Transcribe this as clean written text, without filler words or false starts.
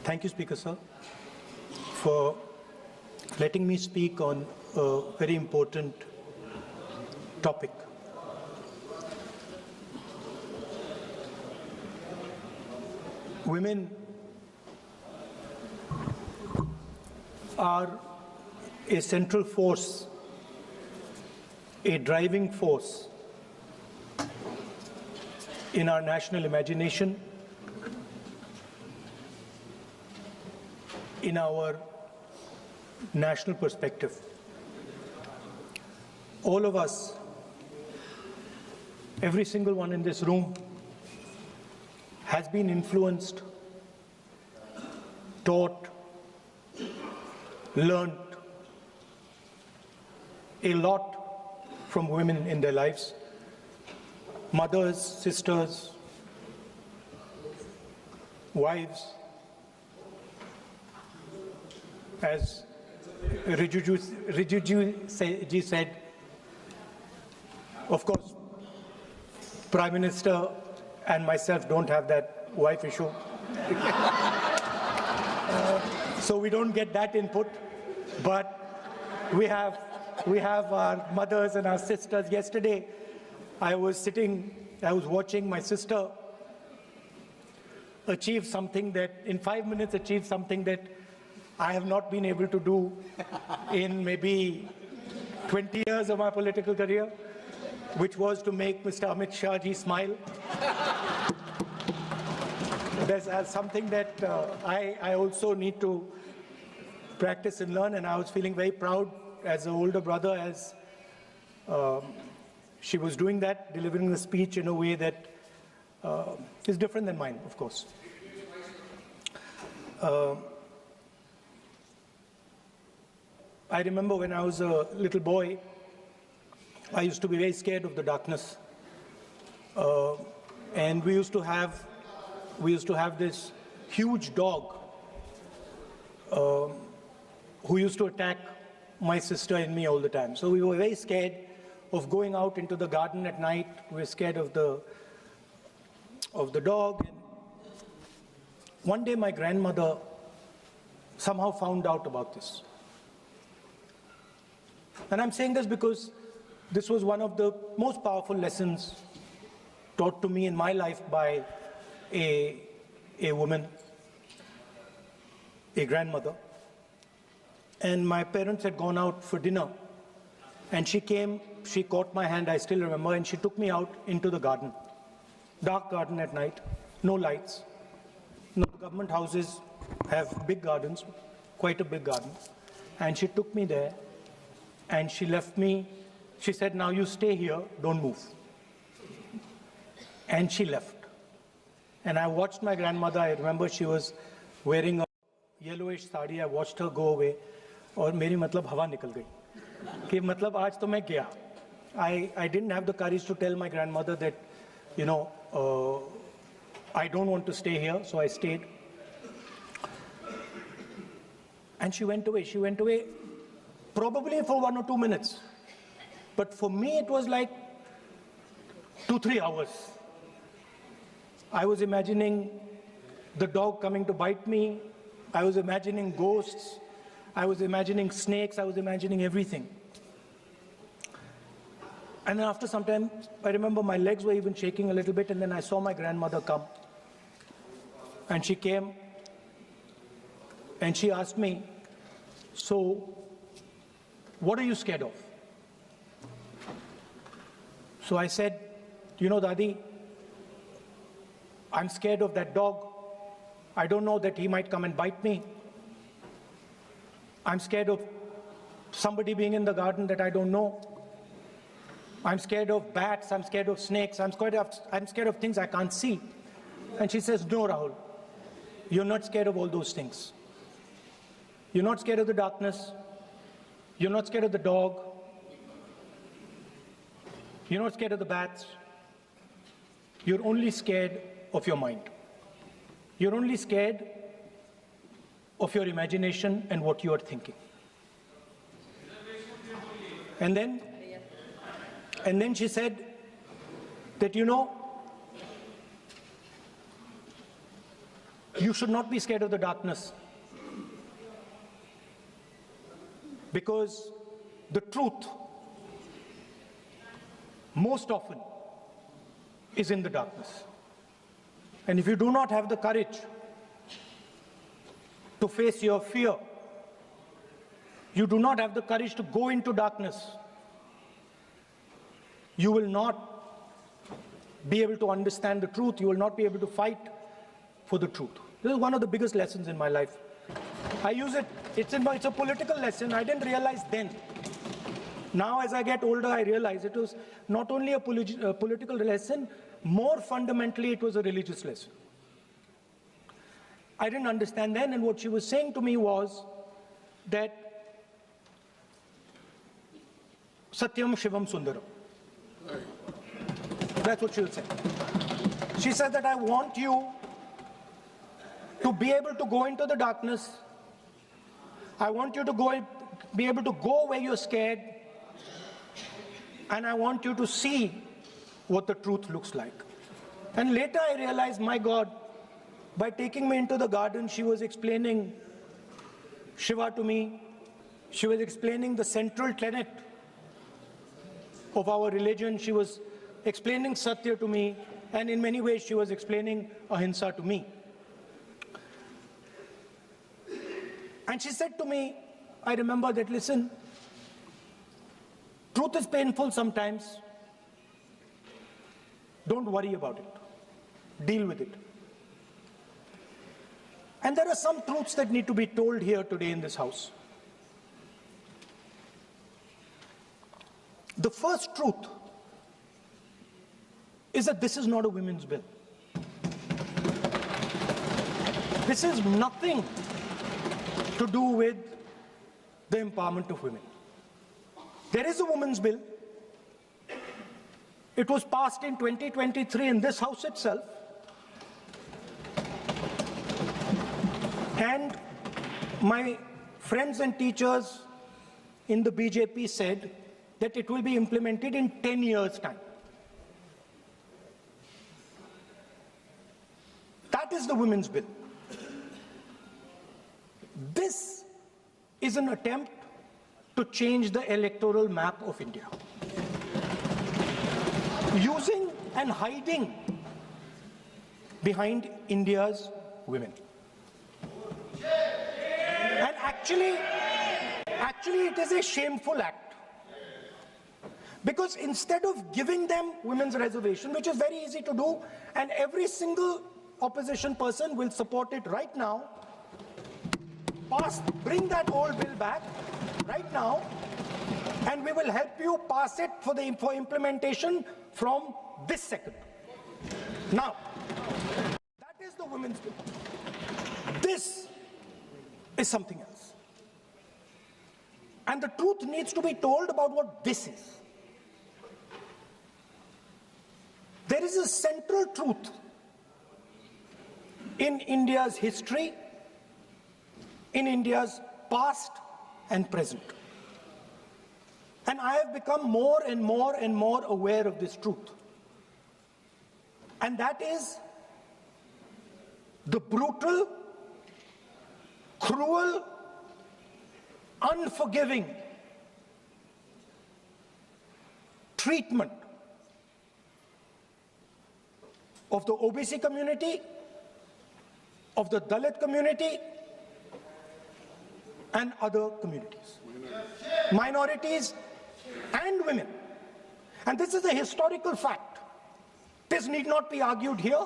Thank you, Speaker Sir, for letting me speak on a very important topic. Women are a central force, a driving force in our national imagination, in our national perspective. All of us, every single one in this room, has been influenced, taught, learned a lot from women in their lives. Mothers, sisters, wives. As Rijuji said, of course, Prime Minister and myself don't have that wife issue. So we don't get that input, but we have our mothers and our sisters. Yesterday, I was watching my sister achieve something that, in 5 minutes, achieve something that I have not been able to do in maybe 20 years of my political career, which was to make Mr. Amit Shah ji smile. There's something that I also need to practice and learn, and I was feeling very proud as an older brother as she was doing that, delivering the speech in a way that is different than mine, of course. I remember when I was a little boy, I used to be very scared of the darkness. And we used to have this huge dog who used to attack my sister and me all the time. So we were very scared of going out into the garden at night. We were scared of the dog. And one day my grandmother somehow found out about this. And I'm saying this because this was one of the most powerful lessons taught to me in my life by a woman, a grandmother. And my parents had gone out for dinner. And she came, she caught my hand, I still remember, and she took me out into the garden. Dark garden at night, no lights. No, government houses have big gardens, quite a big garden. And she took me there. And she left me, she said, now you stay here, don't move. And she left. And I watched my grandmother, I remember she was wearing a yellowish sari, I watched her go away, और मेरी मतलब हवा निकल गई कि मतलब आज तो मैं गया. I didn't have the courage to tell my grandmother that, you know, I don't want to stay here, so I stayed. And she went away. She went away probably for 1 or 2 minutes. But for me, it was like 2-3 hours. I was imagining the dog coming to bite me. I was imagining ghosts. I was imagining snakes. I was imagining everything. And then after some time, I remember my legs were even shaking a little bit, and then I saw my grandmother come. And she came, and she asked me, so, what are you scared of? So I said, you know, Dadi, I'm scared of that dog. I don't know that he might come and bite me. I'm scared of somebody being in the garden that I don't know. I'm scared of bats. I'm scared of snakes. I'm scared of things I can't see. And she says, no, Rahul, you're not scared of all those things. You're not scared of the darkness. You're not scared of the dog. You're not scared of the bats. You're only scared of your mind. You're only scared of your imagination and what you are thinking. And then she said that, you know, You should not be scared of the darkness, because the truth most often is in the darkness. And if you do not have the courage to face your fear, you do not have the courage to go into darkness, you will not be able to understand the truth, you will not be able to fight for the truth. This is one of the biggest lessons in my life. I use it, it's a political lesson. I didn't realize then. Now as I get older, I realize it was not only a political lesson, more fundamentally it was a religious lesson. I didn't understand then, and what she was saying to me was that Satyam Shivam Sundaram. That's what she was saying. She said that I want you to be able to go into the darkness. I want you to be able to go where you're scared. And I want you to see what the truth looks like. And later I realized, my God, by taking me into the garden, she was explaining Shiva to me. She was explaining the central tenet of our religion. She was explaining Satya to me. And in many ways, she was explaining Ahimsa to me. And she said to me, I remember that, listen, truth is painful sometimes. Don't worry about it. Deal with it. And there are some truths that need to be told here today in this house. The first truth is that this is not a women's bill. This is nothing to do with the empowerment of women. There is a women's bill. It was passed in 2023 in this house itself. And my friends and teachers in the BJP said that it will be implemented in 10 years' time. That is the women's bill. This is an attempt to change the electoral map of India, using and hiding behind India's women. And actually it is a shameful act, because instead of giving them women's reservation, which is very easy to do, and every single opposition person will support it right now, bring that old bill back right now, and we will help you pass it for implementation from this second. Now, that is the women's bill. This is something else. And the truth needs to be told about what this is. There is a central truth in India's history, in India's past and present. And I have become more and more and more aware of this truth. And that is the brutal, cruel, unforgiving treatment of the OBC community, of the Dalit community, and other communities, minorities and women. And this is a historical fact. This need not be argued here.